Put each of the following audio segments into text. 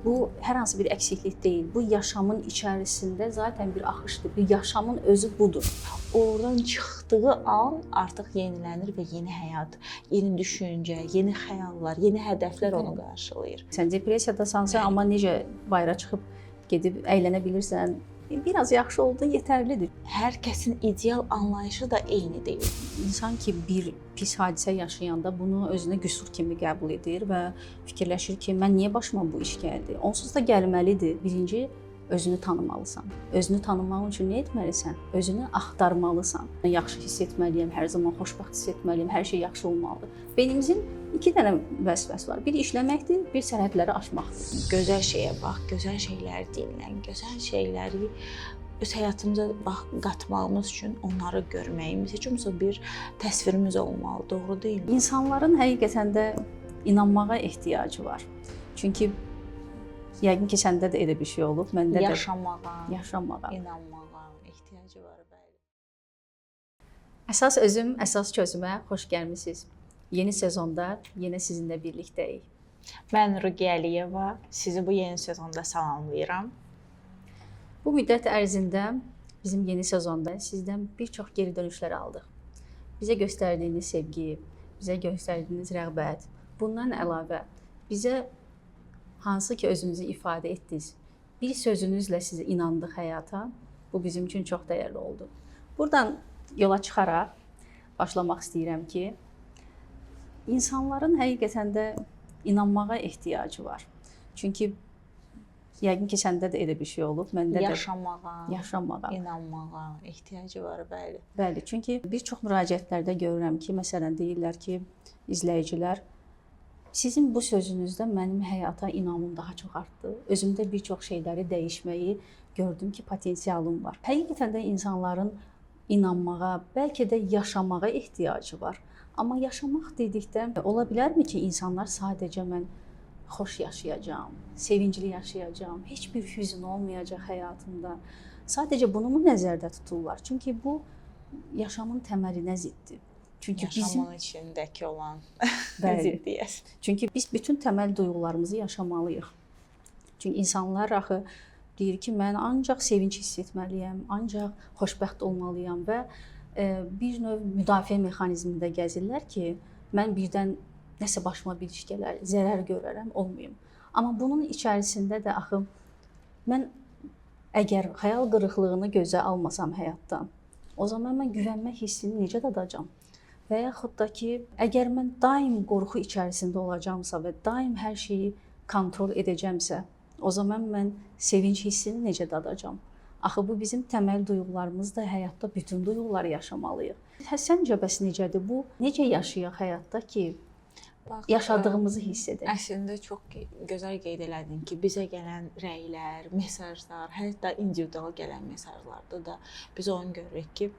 Bu hər hansı bir əksiklik deyil. Bu yaşamın içərisində zaten bir axışdır. Bir yaşamın özü budur. Oradan çıxdığı an artıq yenilənir və yeni həyat, yeni düşüncə, yeni xəyallar, yeni hədəflər onu qarşılayır. Sən depressiyadasansa, amma necə bayıra çıxıb gedib əylənə bilirsən, biraz yaxşı oldu, yetərlidir. Hər kəsin ideal anlayışı da eyni deyil. İnsan ki, bir pis hadisə yaşayanda bunu özünə qüsur kimi qəbul edir və fikirləşir ki, mən niyə başıma bu iş gəldi? Onsuz da gəlməlidir. Birinci, özünü tanımalısan. Özünü tanımaq üçün nə etməlisən? Özünü axtarmalısan. Yaxşı hiss etməliyəm, hər zaman xoşbəxt hiss etməliyəm, hər şey yaxşı olmalıdır. Beynimizin 2 dənə vəzifəsi var. Bir işləməkdir, bir sərhədləri aşmaqdır. Gözəl şeyə bax, gözəl şeyləri dinlən, gözəl şeyləri öz həyatımıza qatmağımız üçün onları görməyimiz, heç olmasa bir təsvirimiz olmalı, doğru deyil mi? İnsanların həqiqətən də inanmağa ehtiyacı var. Çünki yəqin ki, səndə də elə bir şey olub, məndə də yaşamağa, inanmağa ehtiyacı var, bəli. Əsas özüm, əsas çözümə xoş gəlmisiniz. Yeni sezonda yenə sizinlə birlikdəyik. Mən Ruqiyyə Əliyeva, sizi bu yeni sezonda salamlayıram. Bu müddət ərzində bizim yeni sezonda sizdən bir çox geri dönüşlər aldıq. Bizə göstərdiyiniz sevgi, bizə göstərdiyiniz rəğbət, bundan əlavə bizə hansı ki özünüzü ifadə etdiniz, bir sözünüzlə sizə inandıq həyata, bu bizim üçün çox dəyərli oldu. Buradan yola çıxaraq başlamaq istəyirəm ki, insanların həqiqətən də inanmağa ehtiyacı var. Çünki yəqin ki, səndə də elə bir şey olub, məndə də yaşamağa, inanmağa ehtiyacı var, bəli. Bəli, çünki bir çox müraciətlərdə görürəm ki, məsələn deyirlər ki, izləyicilər, sizin bu sözünüzdən mənim həyata inamım daha çox artdı. Özümdə bir çox şeyləri dəyişməyi gördüm ki, potensialım var. Həqiqətən də insanların inanmağa, bəlkə də yaşamağa ehtiyacı var. Amma yaşamaq dedikdə ola bilərmi ki, insanlar sadəcə mən xoş yaşayacağam, sevincli yaşayacağam, heç bir hüzn olmayacaq həyatımda. Sadəcə bunu mu nəzərdə tuturlar? Çünki bu yaşamın təməlinə ziddir. Çünki yaşamın içindəki olan ziddiyyət. Çünki biz bütün təməl duyğularımızı yaşamalıyıq. Çünki insanlar axı deyir ki, mən ancaq sevinç hiss etməliyəm, ancaq xoşbəxt olmalıyam və bir növ müdafiə mexanizmində gəzirlər ki, mən birdən nəsə başıma bir iş gələr, zərər görərəm, olmayım. Amma bunun içərisində də axı mən əgər xəyal qırıqlığını gözə almasam həyatdan, o zaman mən güvənmə hissini necə dadacam? Və yaxud da ki, əgər mən daim qorxu içərisində olacamsa və daim hər şeyi kontrol edəcəmsə, o zaman mən sevinç hissini necə dadacam? Axı bu bizim təməl duyğularımızdır, həyatda bütün duyğuları yaşamalıyıq. Səncə bəs necədir bu? Necə yaşayaq həyatda ki, yaşadığımızı hiss edək? Əslində çox gözəl qeyd elədin ki, bizə gələn rəylər, mesajlar, hətta individual gələn mesajlarda da biz onu görürük ki,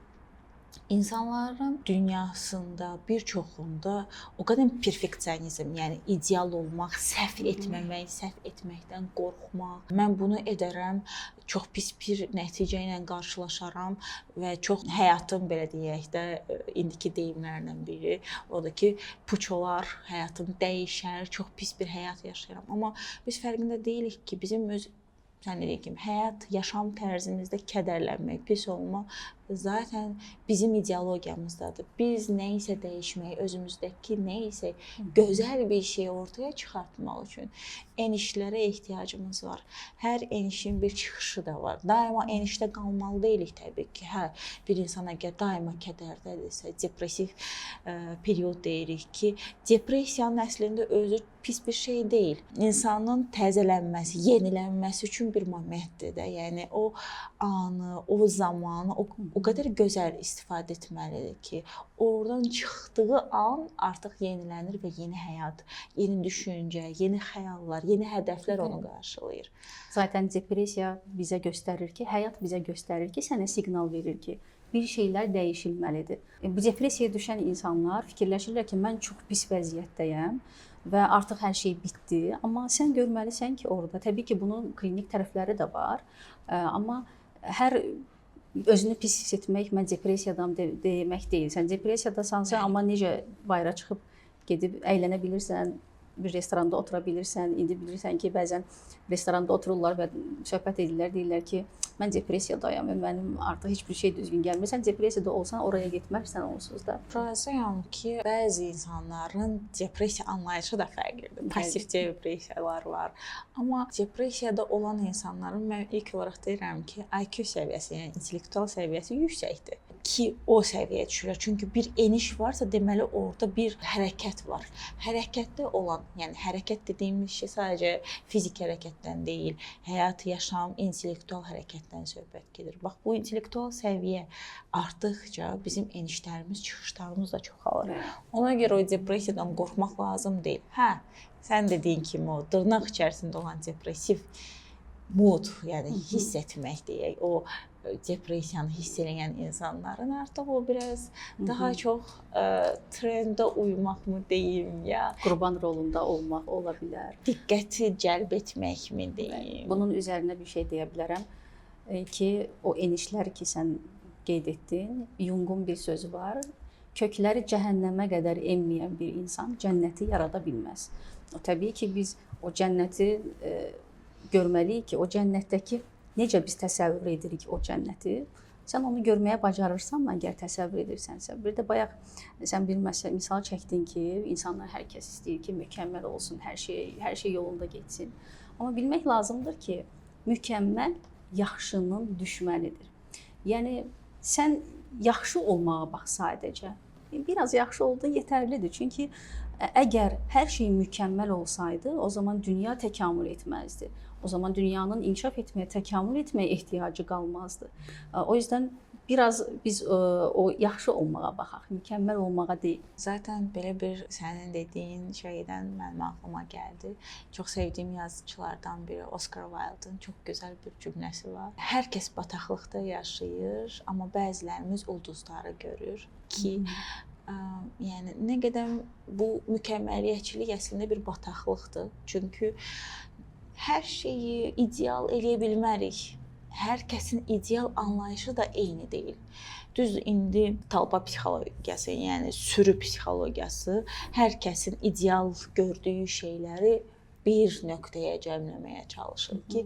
İnsanların dünyasında bir çoxunda o qədər perfeksionizm, yəni ideal olmaq, səhv etməmək, səhv etməkdən qorxmaq. Mən bunu edərəm, çox pis bir nəticə ilə qarşılaşaram və çox həyatım belə deyək də indiki deyimlərlə biri odur ki, puç olar, həyatım dəyişər, çox pis bir həyat yaşayıram. Amma biz fərqində deyilik ki, bizim öz həyat, yaşam tərzimizdə kədərlənmək, pis olmaq zaten bizim ideologiyamızdadır. Biz nə isə dəyişmək, özümüzdəki nə isə gözəl bir şey ortaya çıxartmaq üçün enişlərə ehtiyacımız var. Hər enişin bir çıxışı da var. Daima enişdə qalmalı deyilik təbii ki. Bir insan əgər daima kədərdədirsə, depressiv period deyirik ki, depressiyanın əslində özü pis bir şey deyil. İnsanın təzələnməsi, yenilənməsi üçün bir momentdir də. Yəni o anı, o zamanı o qədər gözəl istifadə etməlidir ki, oradan çıxdığı an artıq yenilənir və yeni həyat, yeni düşüncə, yeni xəyallar, yeni hədəflər onu qarşılayır. Zaten depressiya bizə göstərir ki, həyat bizə göstərir ki, sənə siqnal verir ki, bir şeylər dəyişilməlidir. Depressiyaya düşən insanlar fikirləşirlər ki, mən çox pis vəziyyətdəyəm və artıq hər şey bitdi. Amma sən görməlisən ki, orada təbii ki, bunun klinik tərəfləri də var. Amma hər özünü pis hiss etmək, mən depressiyadan demək deyil. Sən depressiyadasansa, amma necə bayıra çıxıb gedib əylənə bilirsən, bir restoranda otura bilirsən. İndi bilirsən ki, bəzən restoranda otururlar və söhbət edirlər, deyirlər ki, mən depressiyadayam, mənim artıq heç bir şey düzgün gəlmir. Sən depressiyada olsan oraya getməzsən onsuz da. Razıyam ki, bəzi insanların depressiya anlayışı da fərqlidir. Pasiv depressiyalar var. Amma depressiyada olan insanların mən ilk olaraq deyirəm ki, IQ səviyyəsi, yəni intellektual səviyyəsi yüksəkdir ki, o səviyyəyə düşürlər. Çünki bir eniş varsa, deməli orada bir hərəkət var. Hərəkətdə olan, yəni hərəkət dediyimiz şey sadəcə fizik hərəkətdən deyil, həyat, yaşam, intellektual hərəkətdən söhbət gedir. Bax, bu intellektual səviyyə artdıqca bizim enişlərimiz, çıxışlarımız da çoxalır. Ona görə o depressiyadan qorxmaq lazım deyil. Hə, sən dediyin kimi o dırnaq içərisində olan depressiv mood, yəni hiss etmək deyək, o depressiyanı hiss edən insanların artıq o biraz daha çox trendə uymaq mı deyim, ya qurban rolunda olmaq ola bilər. Diqqəti cəlb etmək mi deyim. Bunun üzərinə bir şey deyə bilərəm ki, o enişlər ki, sən qeyd etdin, Jungun bir sözü var. Kökləri cəhənnəmə qədər enməyən bir insan cənnəti yarada bilməz. Təbii ki, biz o cənnəti görməliyik ki, o cənnətdəki necə biz təsəvvür edirik o cənnəti? Sən onu görməyə bacarırsan, əgər təsəvvür edirsənsə. Bir də bayaq sən bir misal çəkdin ki, insanlar hər kəs istəyir ki, mükəmməl olsun, hər şey yolunda getsin. Amma bilmək lazımdır ki, mükəmməl yaxşının düşmənidir. Yəni sən yaxşı olmağa bax sadəcə. Biraz yaxşı olduğun yetərlidir. Çünki əgər hər şey mükəmməl olsaydı, o zaman dünya təkamül etməzdi. O zaman dünyanın inkişaf etməyə, təkamül etməyə ehtiyacı qalmazdı. O yüzden biraz biz o yaxşı olmağa baxaq, mükəmməl olmağa deyil. Zaten belə bir sənin dediyin şeydən mənim ağlıma gəldi. Çox sevdiyim yazıçılardan biri Oscar Wilde'ın çox gözəl bir cümləsi var. Hər kəs bataqlıqda yaşayır, amma bəzilərimiz ulduzları görür ki, yəni nə qədər bu mükəmməliyyətçilik əslində bir bataqlıqdır. Çünki hər şeyi ideal eləyə bilmərik. Hər kəsin ideal anlayışı da eyni deyil. Düzdür, indi talpa psixologiyası, yəni sürü psixologiyası hər kəsin ideal gördüyü şeyləri bir nöqtəyə cəmləməyə çalışır ki,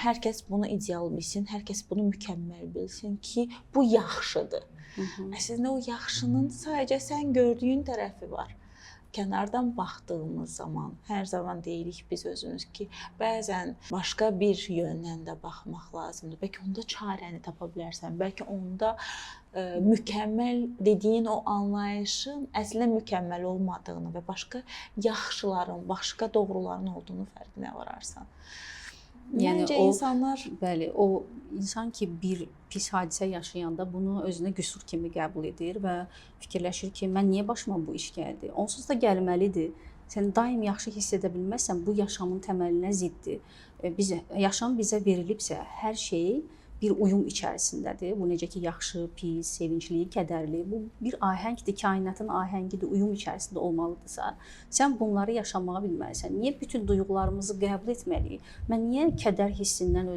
hər kəs bunu ideal bilsin, hər kəs bunu mükəmməl bilsin ki, bu yaxşıdır. Əslində o yaxşının sadəcə sən gördüyün tərəfi var. Kənardan baxdığımız zaman, hər zaman deyirik biz özümüz ki, bəzən başqa bir yöndən də baxmaq lazımdır. Bəlkə onda çarəni tapa bilərsən, bəlkə onda mükəmməl dediyin o anlayışın əslində mükəmməl olmadığını və başqa yaxşıların, başqa doğruların olduğunu fərqinə vararsan. Yəni Məncə o insanlar, bəli, o insan ki, bir pis hadisə yaşayanda bunu özünə qüsur kimi qəbul edir və fikirləşir ki, mən niyə başıma bu iş gəldi? Onsuz da gəlməlidir. Sən daim yaxşı hiss edə bilməzsən, bu yaşamın təməlinə ziddir. Yaşam bizə verilibsə, hər şey bir uyum içərisindədir. Bu necə ki, yaxşı, pis, sevincli, kədərli, bu bir ahəngdir, kainatın ahəngidir, uyum içərisində olmalıdırsa, sən bunları yaşamağa bilməlisən. Niyə bütün duyğularımızı qəbul etməliyik? Mən niyə kədər hissindən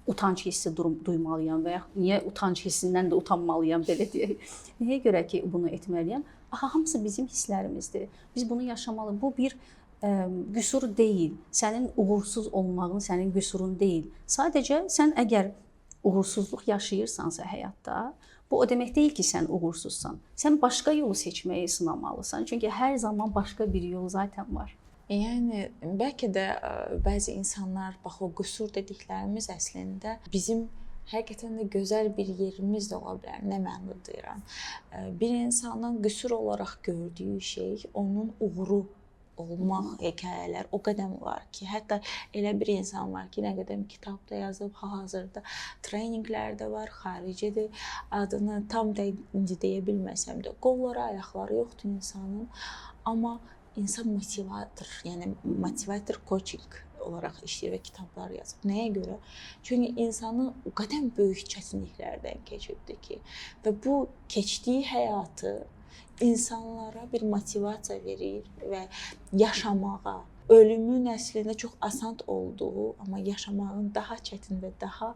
utanc hissi duymalıyam və ya niyə utanc hissindən də utanmalıyam, belə deyək. Nəyə görə ki, bunu etməliyəm? Axı, hamısı bizim hisslərimizdir. Biz bunu yaşamalıyıq. Bu bir qüsur deyil. Sənin uğursuz olmağın sənin qüsurun deyil. Sadəcə sən əgər uğursuzluq yaşayırsansa həyatda, bu o demək deyil ki, sən uğursuzsan. Sən başqa yolu seçməyi sınamalısan. Çünki hər zaman başqa bir yol zaten var. Yəni bəlkə də bəzi insanlar bax o qüsur dediklərimiz əslində bizim həqiqətən də gözəl bir yerimiz də ola bilər. Nə mənada deyirəm? Bir insanın qüsur olaraq gördüyü şey onun uğuru olmaq hekayələr o qədər var ki, hətta elə bir insan var ki, nə qədər kitabda yazıb, hal-hazırda treninqlərdə var, xaricidir. Adını tam da indi deyə bilməsəm də, qolları, ayaqları yoxdur insanın, amma insan motivator, yəni motivator coaching olaraq işləyir və kitablar yazıb. Nəyə görə? Çünki insanı o qədər böyük çətinliklərdən keçibdi ki, və bu keçdiyi həyatı insanlara bir motivasiya verir və yaşamağa, ölümün əslində çox asan olduğu, amma yaşamağın daha çətin və daha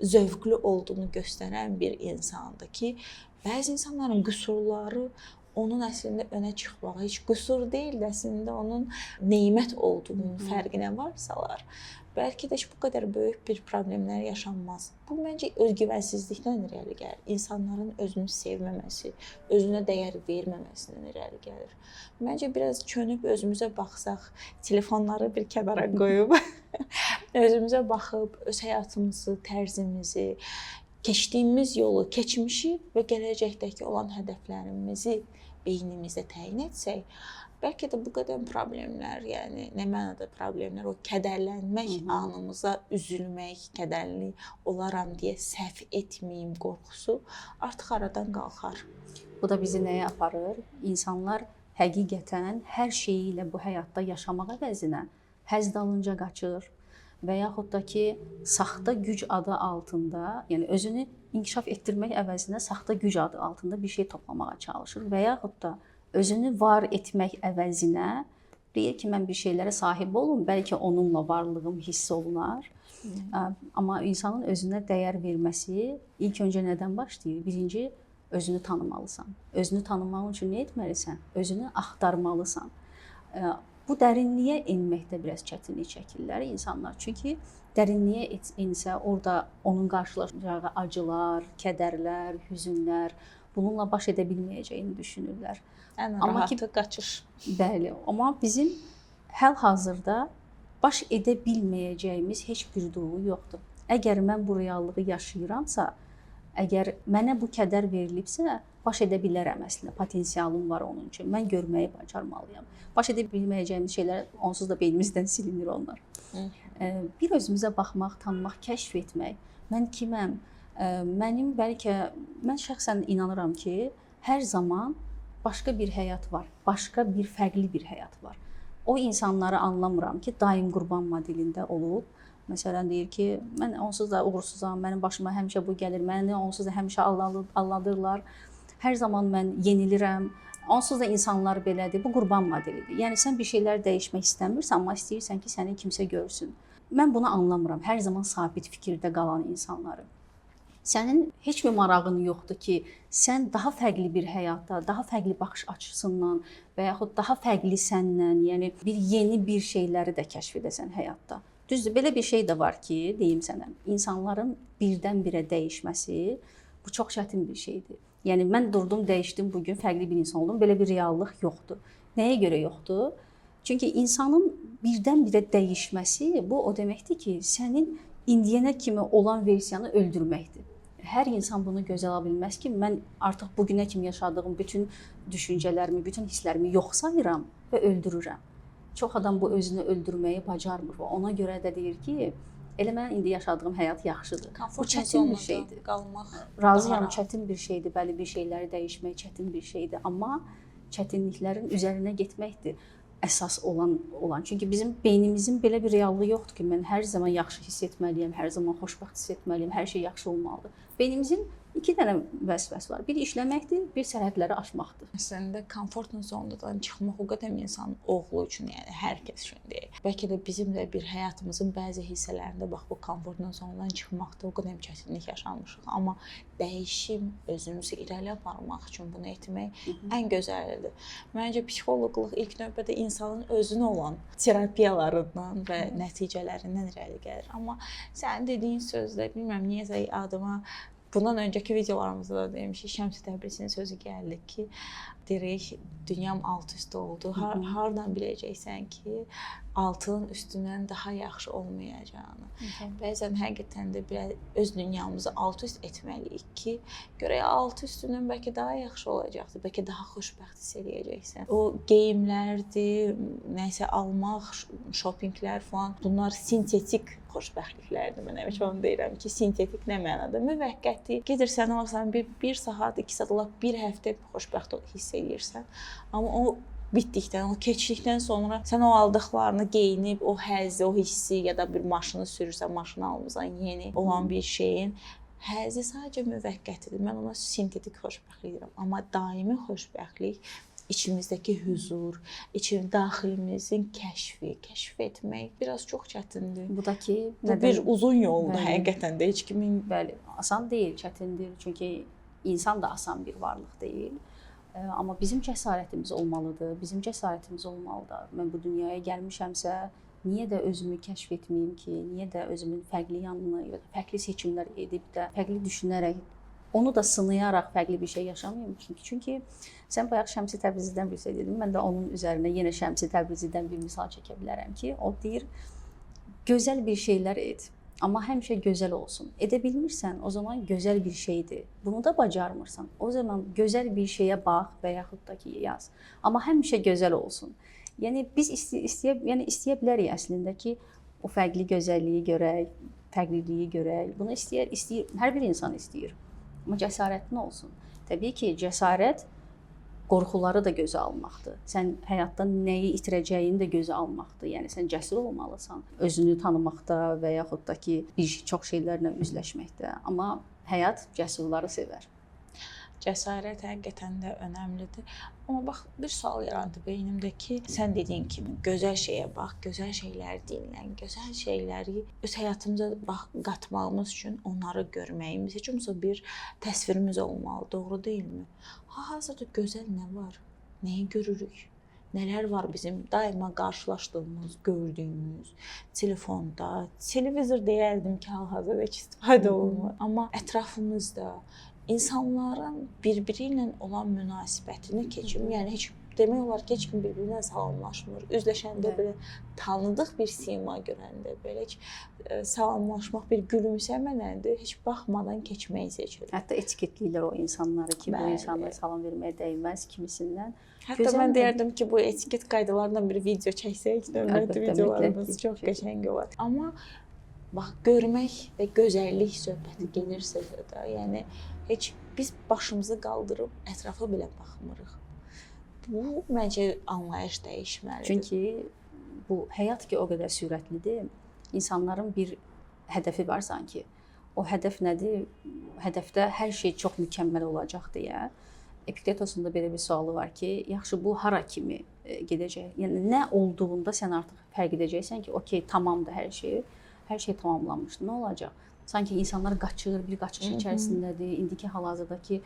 zövqlü olduğunu göstərən bir insandır ki, bəzi insanların qüsurları onun əslində önə çıxmağı heç qüsur deyil, əslində onun nemət olduğunun fərqinə varsalar, bəlkə də heç bu qədər böyük bir problemlər yaşanmaz. Bu məncə özgüvənsizlikdən irəli gəlir. İnsanların özünü sevməməsi, özünə dəyər verməməsindən irəli gəlir. Məncə biraz çönüb özümüzə baxsaq, telefonları bir kənara qoyub özümüzə baxıb öz həyatımızı, tərzimizi, keçdiyimiz yolu, keçmişi və gələcəkdəki olan hədəflərimizi beynimizdə təyin etsək, bəlkə də bu qədər problemlər, yəni nə mənada problemlər, o kədərlənmək, anımıza üzülmək, kədərli olaram deyə səhv etməyim qorxusu artıq aradan qalxar. Bu da bizi nəyə aparır? İnsanlar həqiqətən hər şeyi ilə bu həyatda yaşamaq əvəzinə həzz dalınca qaçır və yaxud da ki, saxta güc adı altında, yəni özünü inkişaf etdirmək əvəzinə saxta güc adı altında bir şey toplamağa çalışır və yaxud da özünü var etmək əvəzinə deyir ki, mən bir şeylərə sahib olum, bəlkə onunla varlığım hiss olunar. Amma insanın özünə dəyər verməsi ilk öncə nədən başlayır? Birinci, özünü tanımalısan. Özünü tanımaq üçün nə etməlisən? Özünü axtarmalısan. Bu dərinliyə enməkdə biraz çətinlik çəkirlər insanlar. Çünki dərinliyə ensə, orada onun qarşılaşacağı acılar, kədərlər, hüzünlər, bununla baş edə bilməyəcəyini düşünürlər. Ən rahatı qaçış. Bəli, amma bizim hal-hazırda baş edə bilməyəcəyimiz heç bir duyğu yoxdur. Əgər mən bu reallığı yaşayıramsa, əgər mənə bu kədər verilibsə, baş edə bilərəm əslində, potensialım var onun üçün. Mən görməyi bacarmalıyam. Baş edə bilməyəcəyimiz şeylər onsuz da beynimizdən silinir onlar. Bir özümüzə baxmaq, tanımaq, kəşf etmək. Mən kiməm? Mən şəxsən inanıram ki, hər zaman başqa bir həyat var, başqa bir fərqli bir həyat var. O insanları anlamıram ki, daim qurban modelində olub. Məsələn, deyir ki, mən onsuz da uğursuzam, mənim başıma həmişə bu gəlir, məni onsuz da həmişə aldadırlar, hər zaman mən yenilirəm, onsuz da insanlar belədir, bu qurban modelidir. Yəni, sən bir şeylər dəyişmək istəmirsən, amma istəyirsən ki, səni kimsə görsün. Mən bunu anlamıram, hər zaman sabit fikirdə qalan insanları. Sənin heç bir marağın yoxdur ki, sən daha fərqli bir həyatda, daha fərqli baxış açısından və yaxud daha fərqli səndən, yəni yeni bir şeyləri də kəşf edəsən həyatda. Düzdür, belə bir şey də var ki, deyim sənə, insanların birdən-birə dəyişməsi bu çox çətin bir şeydir. Yəni mən durdum, dəyişdim, bugün fərqli bir insan oldum, belə bir reallıq yoxdur. Nəyə görə yoxdur? Çünki insanın birdən-birə dəyişməsi bu o deməkdir ki, sənin indiyənə kimi olan versiyanı öldürməkdir. Hər insan bunu gözə ala bilməz ki, mən artıq bugünə kimi yaşadığım bütün düşüncələrimi, bütün hisslərimi yox sayıram və öldürürəm. Çox adam bu özünü öldürməyi bacarmır və ona görə də deyir ki, elə mən indi yaşadığım həyat yaxşıdır. Bu çətin bir şeydir. Razıyam, çətin bir şeydir, bəli bir şeyləri dəyişmək çətin bir şeydir, amma çətinliklərin üzərinə getməkdir əsas olan. Çünki bizim beynimizin belə bir reallığı yoxdur ki, mən hər zaman yaxşı hiss etməliyəm, hər zaman xoşbəxt hiss etməliyəm, hər şey yaxşı olmalıdır. Beynimizin iki dənə vəzifəsi var. Bir işləməkdir, bir sərhədləri aşmaqdır. Əslində komfort zonadan çıxmaq o qədər insanın oğlu üçün, yəni hər kəs üçün deyil. Bəlkə də bizim də bir həyatımızın bəzi hissələrində bax bu komfort zonadan çıxmaqda o qədər çətinlik yaşamışıq, amma dəyişim, özümüzü irəli aparmaq üçün bunu etmək ən gözəlidir. Məncə psixoloqluq ilk növbədə insanın özünə olan terapiyalarından və nəticələrindən irəli gəlir. Amma sənin dediyin sözlər, bilmirəm niyəsə adıma bundan öncəki videolarımızda da demişik, Şəmsi Təbrizinin sözü gəldi ki, deyirik, dünyam alt-üst oldu. Hardan biləcəksən ki, altının üstündən daha yaxşı olmayacağını. Bəzən həqiqətən də öz dünyamızı alt-üst etməliyik ki, görək alt-üstündən bəlkə daha yaxşı olacaqdır, bəlkə daha xoşbəxt hiss eləyəcəksən. O geyimlərdir, nəsə almaq, şopinqlər falan, bunlar sintetik xoşbəxtliklərdir. Mən həmişə onu deyirəm ki, sintetik nə mənada? Müvəqqəti. Gedirsən, alırsan, bir saat, 2 saat, bir həftə xoşbəxt hiss eləyirsən. Amma o bitdikdən, o keçdikdən sonra sən o aldıqlarını geyinib, o həzzi, o hissi ya da bir maşını sürürsən, maşını almısan, yeni olan bir şeyin həzzi sadəcə müvəqqətidir. Mən ona sintetik xoşbəxtlik deyirəm. Amma daimi xoşbəxtlik, içimizdəki huzur, daxilimizin kəşf etmək biraz çox çətindir. Bu da ki, bu bir uzun yoldur həqiqətən də heç kimin. Bəli, asan deyil, çətindir. Çünki insan da asan bir varlıq deyil. Amma bizim cəsarətimiz olmalıdır. Bizim cəsarətimiz olmalıdır. Mən bu dünyaya gəlmişəmsə, niyə də özümü kəşf etməyim ki? Niyə də özümün fərqli yanını, fərqli seçimlər edib də, fərqli düşünərək, onu da sınayaraq fərqli bir şey yaşamayım ki? Çünki sən bayaq Şəmsi Təbrizidən bir şey dedin. Mən də onun üzərinə yenə Şəmsi Təbrizidən bir misal çəkə bilərəm ki, o deyir, gözəl bir şeylər et. Amma həmişə gözəl olsun. Edə bilmirsən, o zaman gözəl bir şeydir. Bunu da bacarmırsan. O zaman gözəl bir şeyə bax və yaxud da ki, yaz. Amma həmişə gözəl olsun. Yəni biz istəyə bilərik əslində ki, o fərqli gözəlliyi görək, fərqliliyi görək. Bunu istəyir, hər bir insan istəyir. Amma cəsarətli olsun. Təbii ki, cəsarət qorxuları da gözə almaqdır. Sən həyatda nəyi itirəcəyini də gözə almaqdır. Yəni sən cəsur olmalısan. Özünü tanımaqda və yaxud da ki, çox şeylərlə üzləşməkdə. Amma həyat cəsurları sevər. Cəsarət həqiqətən də önəmlidir. Amma bax, bir sual yarandı beynimdə ki, sən dediyin kimi gözəl şeyə bax, gözəl şeyləri dinlən, gözəl şeyləri öz həyatımıza qatmağımız üçün onları görməyimiz, heç olmasa bir təsvirimiz olmalı, doğru deyilmi? Hazırda gözəl nə var? Nəyi görürük? Nələr var bizim daima qarşılaşdığımız, gördüyümüz telefonda, televizor deyərdim ki, hal-hazırda heç istifadə olunmur. Amma ətrafımızda insanların bir-biri ilə olan münasibətini keçim, yəni heç demək olar ki, heç kim bir-birinə salamlaşmır. Üzləşəndə belə tanıdıq bir sima görəndə belə heç salamlaşmaq, bir gülümsəmənədir, heç baxmadan keçməyi seçilir. Hətta etiketləyirlər o insanları ki, bu insanlara salam verməyə dəyməz kimisindən. Hətta mən deyərdim ki, bu etiket qaydalarla bir video çəksək, növbəti videolarımız çox qəşəng olar. Amma bax, görmək və gözəllik söhbəti gelirsə də, yəni heç biz başımızı qaldırıb ətrafa belə baxmırıq. Bu məncə anlayış dəyişməlidir. Çünki bu həyat ki o qədər sürətlidir. İnsanların bir hədəfi var sanki. O hədəf nədir? Hədəfdə hər şey çox mükəmməl olacaq deyə. Epiktetos'un da belə bir sualı var ki, yaxşı bu hara kimi gedəcək? Yəni nə olduğunda sən artıq fərq edəcəksən ki, okey, tamamdır hər şey. Hər şey tamamlanmışdı. Nə olacaq? Sanki insanlar qaçır, bir qaçış içərisindədir. İndiki hal-hazırdakı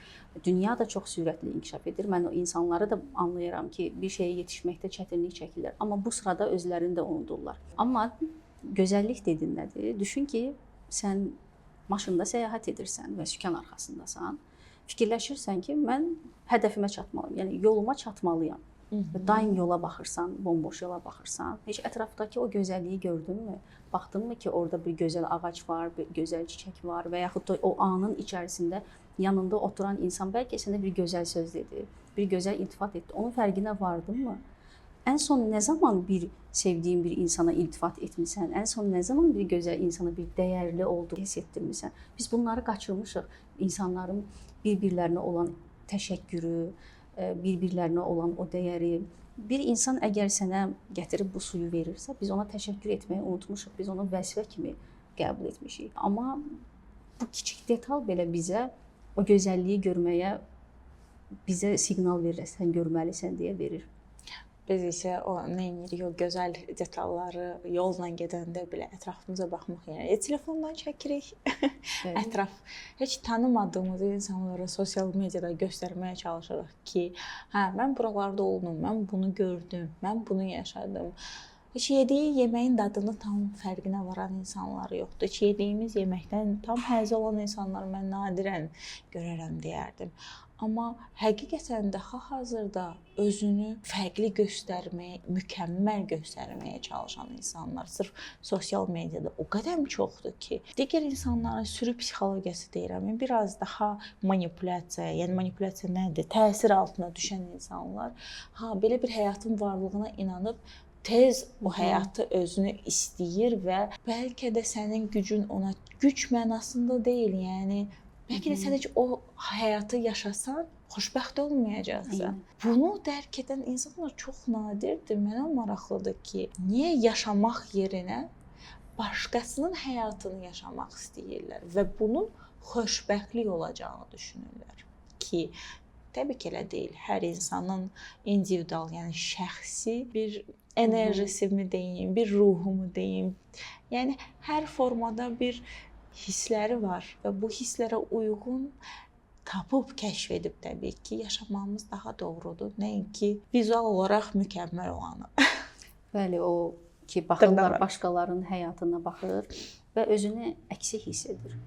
dünya da çox sürətli inkişaf edir. Mən o insanları da anlayıram ki, bir şeyə yetişməkdə çətinlik çəkirlər. Amma bu sırada özlərini də unudurlar. Amma gözəllik dedin nədir? Düşün ki, sən maşında səyahət edirsən və sükan arxasındasan. Fikirləşirsən ki, mən hədəfimə çatmalıyam, yəni yoluma çatmalıyam. Daim yola baxırsan, bomboş yola baxırsan, heç ətrafdakı o gözəlliyi gördünmü? Baxdınmı ki, orada bir gözəl ağac var, bir gözəl çiçək var və yaxud da o anın içərisində yanında oturan insan bəlkə sənə bir gözəl söz dedi, bir gözəl iltifat etdi. Onun fərqinə vardınmı? Ən son nə zaman bir sevdiyin bir insana iltifat etmisən? Ən son nə zaman bir gözəl insana bir dəyərli olduğunu hiss etdirmisən? Biz bunları qaçırmışıq. İnsanların bir-birlərinə olan təşəkkürü, bir-birlərinə olan o dəyəri. Bir insan əgər sənə gətirib bu suyu verirsə, biz ona təşəkkür etməyi unutmuşuq. Biz onu vəzifə kimi qəbul etmişik. Amma bu kiçik detal belə bizə o gözəlliyi görməyə, bizə siqnal verir, sən görməlisən deyə verir. Biz isə o nə edirik, o gözəl detalları yolla gedəndə belə ətrafımıza baxmaq yəni telefondan çəkirik. Ətraf heç tanımadığımız insanlara sosial mediada göstərməyə çalışırıq ki, hə, mən buralarda oldum, mən bunu gördüm, mən bunu yaşadım. Heç yediyi yeməyin dadını tam fərqinə varan insanlar yoxdur. Heç yediyimiz yeməkdən tam həzz olan insanları mən nadirən görərəm deyərdim. Amma həqiqətən də hal-hazırda özünü fərqli göstərməyə, mükəmməl göstərməyə çalışan insanlar sırf sosial mediada o qədər çoxdur ki, digər insanların sürü psixologiyası deyirəm, biraz daha manipulyasiya, yəni manipulyasiya nədir? Təsir altına düşən insanlar, belə bir həyatın varlığına inanıb tez o həyatı özünü istəyir və bəlkə də sənin gücün ona güc mənasında deyil, yəni bəlkə də sən heç o həyatı yaşasan, xoşbəxt olmayacaqsan. Bunu dərk edən insanlar çox nadirdir. Mənə maraqlıdır ki, niyə yaşamaq yerinə başqasının həyatını yaşamaq istəyirlər və bunun xoşbəxtlik olacağını düşünürlər ki, təbii ki, elə deyil. Hər insanın individual, yəni şəxsi bir enerjisini deyim, bir ruhumu deyim. Yəni hər formada bir hissləri var və bu hisslərə uyğun tapıb, kəşf edib təbii ki, yaşamamız daha doğrudur. Nəinki vizual olaraq mükəmməl olanı. Bəli, o ki, baxırlar başqalarının həyatına baxır və özünü əksik hiss edir.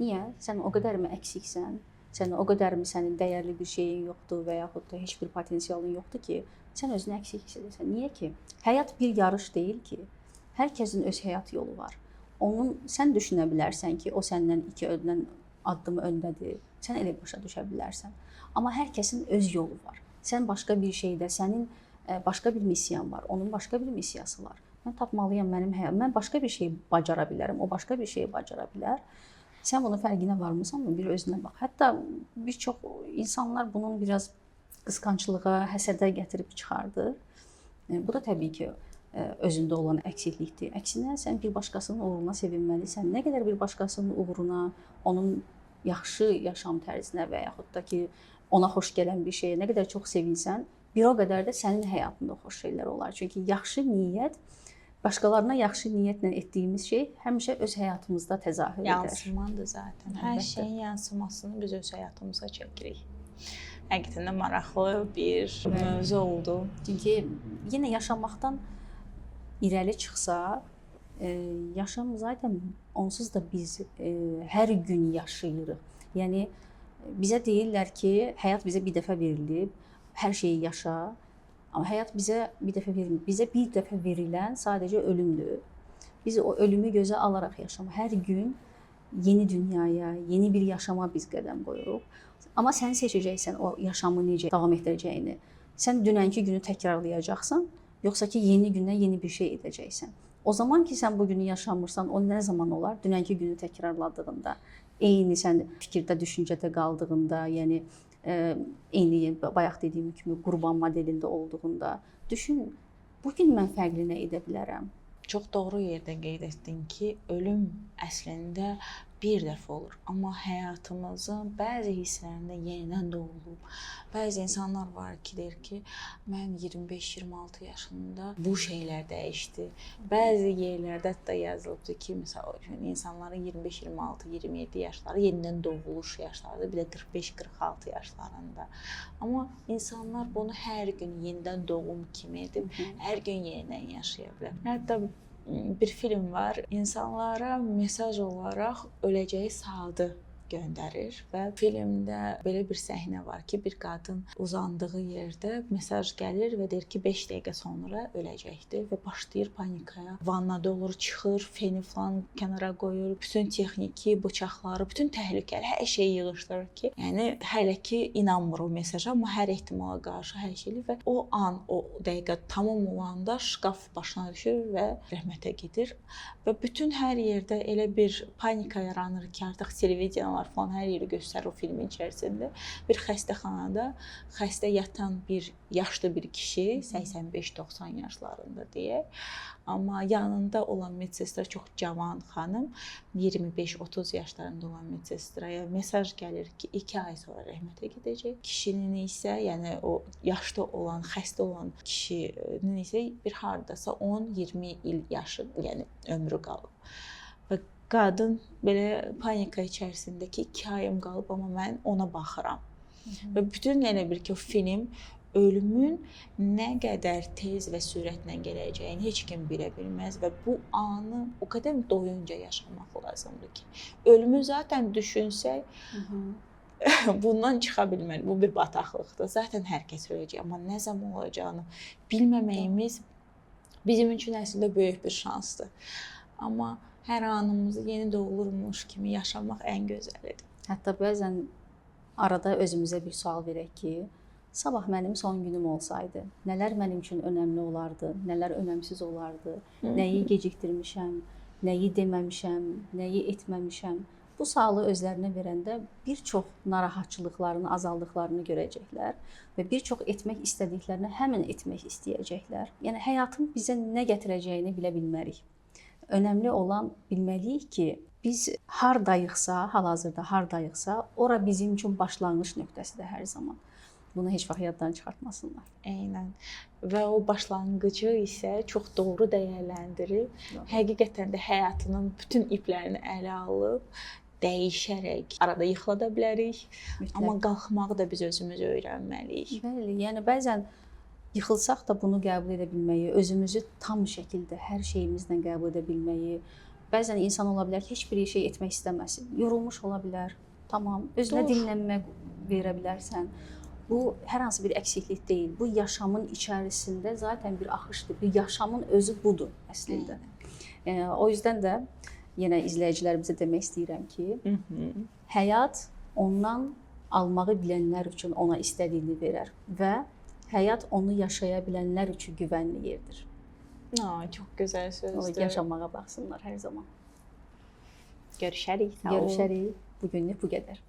Niyə? Sən o qədərmi əksiksən? Sən o qədərmi sənin dəyərli bir şeyin yoxdur və yaxud da heç bir potensialın yoxdur ki, sən özünü əksik hiss edirsən. Niyə ki? Həyat bir yarış deyil ki. Hər kəsin öz həyat yolu var. Sən düşünə bilərsən ki, o səndən 2 addım öndədir. Sən elə başa düşə bilərsən. Amma hər kəsin öz yolu var. Sən başqa bir şeydə, sənin başqa bir missiyan var, onun başqa bir missiyası var. Mən tapmalıyam mənim həyatım. Mən başqa bir şey bacara bilərəm, o başqa bir şey bacara bilər. Sən bunun fərqinə varmısanmı? Bir özünə bax. Hətta bir çox insanlar bunun biraz qısqanclığa, həsədə gətirib çıxardır. Bu da təbii ki, özündə olan əksiklikdir. Əksinə sən bir başqasının uğruna sevinməlisən. Nə qədər bir başqasının uğruna, onun yaxşı yaşam tərzinə və yaxud da ki, ona xoş gələn bir şeyə nə qədər çox sevinsən, bir o qədər də sənin həyatında xoş şeylər olar. Çünki yaxşı niyyət, başqalarına yaxşı niyyətlə etdiyimiz şey həmişə öz həyatımızda təzahür edər. Yansımandır zaten. Hər şeyin yansımasını biz öz həyatımıza çəkirik. Həqiqətən də maraqlı bir mövzu oldu. Çünki yenə yaşamaqdan irəli çıxsa, yaşam zaten onsuz da biz hər gün yaşayırıq. Yəni bizə deyirlər ki, həyat bizə bir dəfə verilib, hər şeyi yaşa. Amma həyat bizə bir dəfə verilmir. Bizə bir dəfə verilən sadəcə ölümdür. Biz o ölümü gözə alaraq yaşamaq. Hər gün yeni dünyaya, yeni bir yaşama biz qədəm qoyuruq. Amma sən seçəcəksən o yaşamı necə davam etdirəcəyini. Sən dünənki günü təkrarlayacaqsan, yoxsa ki yeni gündən yeni bir şey edəcəksən. O zaman ki sən bu günü yaşamırsan, o nə zaman olar? Dünənki günü təkrarladığında, eyni sən fikirdə, düşüncədə qaldığında, yəni eyni bayaq dediyim kimi qurban modelində olduğunda düşün, bu gün mən fərqli nə edə bilərəm? Çox doğru yerdə qeyd etdin ki, ölüm əslində bir dəfə olur. Amma həyatımızın bəzi hisslərində yenidən doğulub. Bəzi insanlar var ki, deyir ki, mən 25-26 yaşında bu şeylər dəyişdi. Bəzi yerlərdə hətta yazılıbdır ki, məsələn, insanların 25-26, 27 yaşları yenidən doğuluş yaşlarıdır, bir də 45-46 yaşlarında. Amma insanlar bunu hər gün yenidən doğum kimi edib, hər gün yenidən yaşaya bilər. Hətta bir film var, insanlara mesaj olaraq öləcəyi saatı göndərir və filmdə belə bir səhnə var ki, bir qadın uzandığı yerdə mesaj gəlir və deyir ki, 5 dəqiqə sonra öləcəkdir və başlayır panikaya. Vannada olur, çıxır, feni falan kənara qoyur, bütün texniki, bıçaqları, bütün təhlükəli hər şeyi yığışdırır ki, yəni hələ ki inanmır o mesaja, amma hər ehtimala qarşı hər şeyi və o an, o dəqiqə tamam olanda şkaf başına düşür və rəhmətə gedir və bütün hər yerdə elə bir panika yaranır ki, artıq televiziyalar falan hər yeri göstərir o filmin içərisində. Bir xəstəxanada xəstə yatan bir yaşlı bir kişi, 85-90 yaşlarında deyək, amma yanında olan medsestra çox cavan xanım, 25-30 yaşlarında olan medsestraya mesaj gəlir ki, 2 ay sonra rəhmətə gedəcək. Kişinin isə, yəni o yaşlı olan, xəstə olan kişinin isə bir hardasa 10-20 il yaşı, yəni ömrü qalıb. Və qadın belə panika içərisində ki, 2 ayım qalıb, amma mən ona baxıram. Və bütün elə bir ki, o film ölümün nə qədər tez və sürətlə gələcəyini heç kim bilə bilməz və bu anı o qədər doyunca yaşamaq lazımdır ki, ölümü zaten düşünsək, bundan çıxa bilməli. Bu bir bataqlıqdır. Zaten hər kəs öləcək, amma nə zaman olacağını bilməməyimiz bizim üçün əslində böyük bir şansdır. Amma hər anımızı yeni doğulurmuş kimi yaşamaq ən gözəlidir. Hətta bəzən arada özümüzə bir sual verək ki, sabah mənim son günüm olsaydı, nələr mənim üçün önəmli olardı, nələr önəmsiz olardı, nəyi gecikdirmişəm, nəyi deməmişəm, nəyi etməmişəm. Bu sualı özlərinə verəndə bir çox narahatçılıqlarını azaldıqlarını görəcəklər və bir çox etmək istədiklərini həmin etmək istəyəcəklər. Yəni həyatın bizə nə gətirəcəyini bilə bilmərik. Önəmli olan bilməliyik ki, biz hardayıqsa, hal-hazırda hardayıqsa, ora bizim üçün başlanğıc nöqtəsidir hər zaman. Bunu heç vaxt yaddan çıxartmasınlar. Eynən. Və o başlanğıcı isə çox doğru dəyərləndirib, həqiqətən də həyatının bütün iplərini ələ alıb, dəyişərək arada yıxıla da bilərik, Mütləq. amma qalxmağı da biz özümüz öyrənməliyik. Bəli, yəni bəzən yıxılsaq da bunu qəbul edə bilməyi, özümüzü tam şəkildə hər şeyimizlə qəbul edə bilməyi. Bəzən insan ola bilər ki, heç bir şey etmək istəməsin. Yorulmuş ola bilər. Tamam, özünə dinlənmək verə bilərsən. Bu hər hansı bir əksiklik deyil. Bu yaşamın içərisində zaten bir axışdır. Bir yaşamın özü budur əslində. O yüzdən də yenə izləyicilərimizə demək istəyirəm ki, həyat ondan almağı bilənlər üçün ona istədiyini verər və həyat onu yaşaya bilənlər üçün güvənli yerdir. Çox gözəl sözdür. Yaşamağa baxsınlar hər zaman. Görüşərik. Sağ olun. Görüşərik. Bu günlük bu qədər.